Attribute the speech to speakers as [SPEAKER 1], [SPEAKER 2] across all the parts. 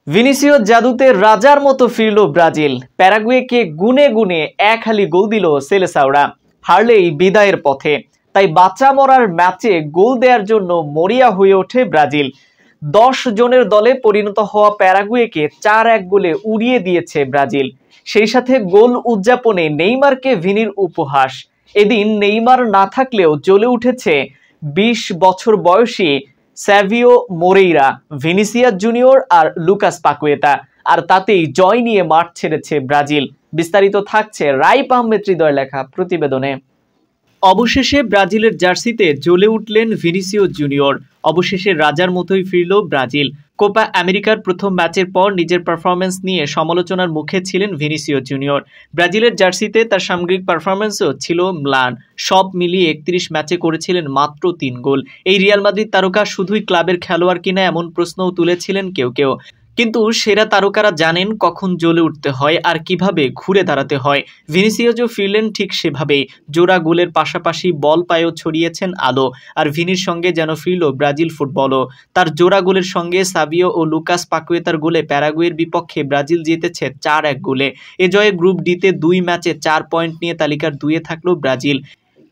[SPEAKER 1] Vinicius জাদুতে রাজার মতো ফিরল ব্রাজিল। প্যারাগুয়েকে গুনে গুনে এক হালি গোল দিল সেলেসাওরা। হারলেই বিদায়ের পথে, তাই বাঁচা মরার ম্যাচে গোল দেওয়ার জন্য মরিয়া হয়ে ওঠে ব্রাজিল। 10 জনের দলে পরিণত হওয়া প্যারাগুয়েকে 4-1 গোলে উড়িয়ে দিয়েছে ব্রাজিল। সেই সাথে গোল উদযাপনে নেইমারকে ভিনির উপহাস। এদিন নেইমার না থাকলেও জ্বলে উঠেছে 20 বছর বয়সী স্যাভিও মোরেইরা, ভিনিসিয়াস জুনিয়র আর লুকাস পাকুয়েতা। আর তাতেই জয় নিয়ে মাঠ ছেড়েছে ব্রাজিল। বিস্তারিত থাকছে রাইপ আহমেদ হৃদয় লেখা প্রতিবেদনে। অবশেষে ব্রাজিলের জার্সিতে জ্বলে উঠলেন ভিনিসিয়াস জুনিয়র। অবশেষে রাজার মতোই ফিরল ব্রাজিল। কোপা আমেরিকার প্রথম ম্যাচের পর নিজের পারফরমেন্স নিয়ে সমালোচনার মুখে ছিলেন ভিনিসিয়াস জুনিয়র। ব্রাজিলের জার্সিতে তার সামগ্রিক পারফরমেন্সও ছিল ম্লান। সব মিলিয়ে 31 ম্যাচে করেছিলেন মাত্র 3 গোল। এই রিয়াল মাদ্রিদ তারকা শুধুই ক্লাবের খেলোয়াড় কিনা এমন প্রশ্নও তুলেছিলেন কেউ কেউ। কিন্তু সেরা তারকারা জানেন কখন জ্বলে উঠতে হয় আর কিভাবে ঘুরে দাঁড়াতে হয়। ভিনিসিয়াসও ফিরলেন ঠিক সেভাবেই। জোড়া গোলের পাশাপাশি বল পায়েও ছড়িয়েছেন আলো। আর ভিনির সঙ্গে যেন ফিরল ব্রাজিল ফুটবলও। তার জোড়া গোলের সঙ্গে সাবিও ও লুকাস পাকুয়েতার গোলে প্যারাগুয়ের বিপক্ষে ব্রাজিল জিতেছে 4-1 গোলে। এ জয়ে গ্রুপ ডিতে 2 ম্যাচে 4 পয়েন্ট নিয়ে তালিকার 2-এ থাকলো ব্রাজিল।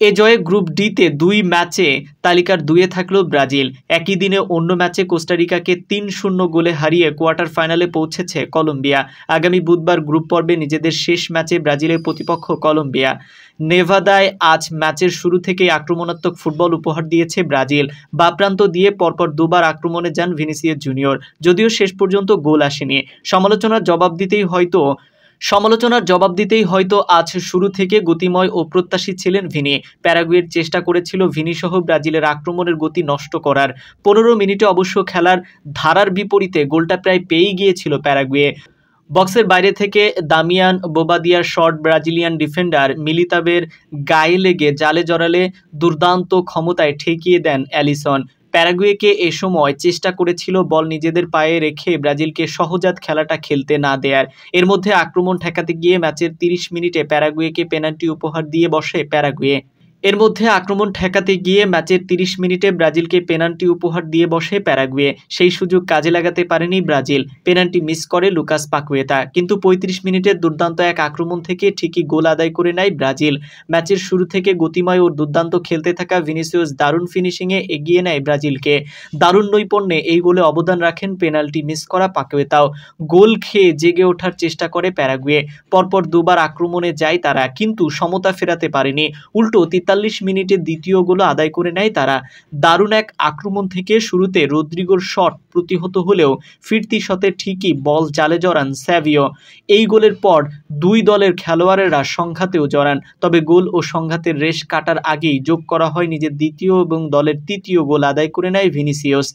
[SPEAKER 1] এ জয়ে গ্রুপ ডিতে 2 ম্যাচে তালিকার 2-এ থাকলো ব্রাজিল। একই দিনে অন্য ম্যাচে কোস্টারিকাকে 3-0 গোলে হারিয়ে কোয়ার্টার ফাইনালে পৌঁছেছে কলম্বিয়া। আগামী বুধবার গ্রুপ পর্বে নিজেদের শেষ ম্যাচে ব্রাজিলের প্রতিপক্ষ কলম্বিয়া। নেভাদায় আজ ম্যাচের শুরু থেকেই আক্রমণাত্মক ফুটবল উপহার দিয়েছে ব্রাজিল। বাপ্রান্ত দিয়ে পরপর দুবার আক্রমণে যান ভিনিসিয়াস জুনিয়র, যদিও শেষ পর্যন্ত গোল আসেনি। সমালোচনার জবাব দিতেই হয়তো আজ শুরু থেকে গতিময় ও প্রত্যাশী ছিলেন ভিনি। প্যারাগুয়ের চেষ্টা করেছিল ভিনি সহ ব্রাজিলের আক্রমণের গতি নষ্ট করার। 15 মিনিটে অবশ্য খেলার ধারার বিপরীতে গোলটা প্রায় পেয়েই গিয়েছিল প্যারাগুয়ে। বক্সের বাইরে থেকে দামিয়ান বোবাদিয়ার শট ব্রাজিলিয়ান ডিফেন্ডার মিলিতাবের গায়ে লেগে জালে জড়ালে দুর্দান্ত ক্ষমতায় ঠেকিয়ে দেন অ্যালিসন। প্যারাগুয়েকে এ সময় চেষ্টা করেছিল বল নিজেদের পায়ে রেখে ব্রাজিলকে সহজাত খেলাটা খেলতে না দেয়ার। এর মধ্যে আক্রমণ ঠেকাতে গিয়ে ম্যাচের 30 মিনিটে প্যারাগুয়েকে পেনাল্টি উপহার দিয়ে বসে প্যারাগুয়ে। ব্রাজিলকে পেনাল্টি উপহার দিয়ে বসে প্যারাগুয়ে। সেই সুযোগ কাজে লাগাতে পারেনি ব্রাজিল। পেনাল্টি মিস করে লুকাস পাকুয়েতা। কিন্তু 35 মিনিটের দুর্দান্ত এক আক্রমণ থেকে ঠিকই গোল আদায় করে নেয় ব্রাজিল। ম্যাচের শুরু থেকে গতিময় ও দুর্দান্ত খেলতে থাকা ভিনিসিয়াস দারুণ ফিনিশিংয়ে এগিয়ে নেয় ব্রাজিলকে। দারুণ নৈপুণ্যে এই গোলে অবদান রাখেন পেনাল্টি মিস করা পাকুয়েতাও। গোল খেয়ে জেগে ওঠার চেষ্টা করে প্যারাগুয়ে। পরপর দুবার আক্রমণে যায় তারা, কিন্তু সমতা ফেরাতে পারেনি। উল্টো 43 মিনিটে দ্বিতীয় গোল আদায় করে নেয় তারা। দারুণ এক আক্রমণ থেকে শুরুতে রদ্রিগোর শট প্রতিহত হলেও ফিরতি শটে ঠিকই বল জালে জড়ান স্যাভিও। এই গোলের পর দুই দলের খেলোয়াড়েরা সংঘাতেও জড়ান। তবে গোল ও সংঘাতের রেশ কাটার আগেই যোগ করা হয় নিজের দ্বিতীয় এবং দলের তৃতীয় গোল আদায় করে নেয় ভিনিসিয়াস।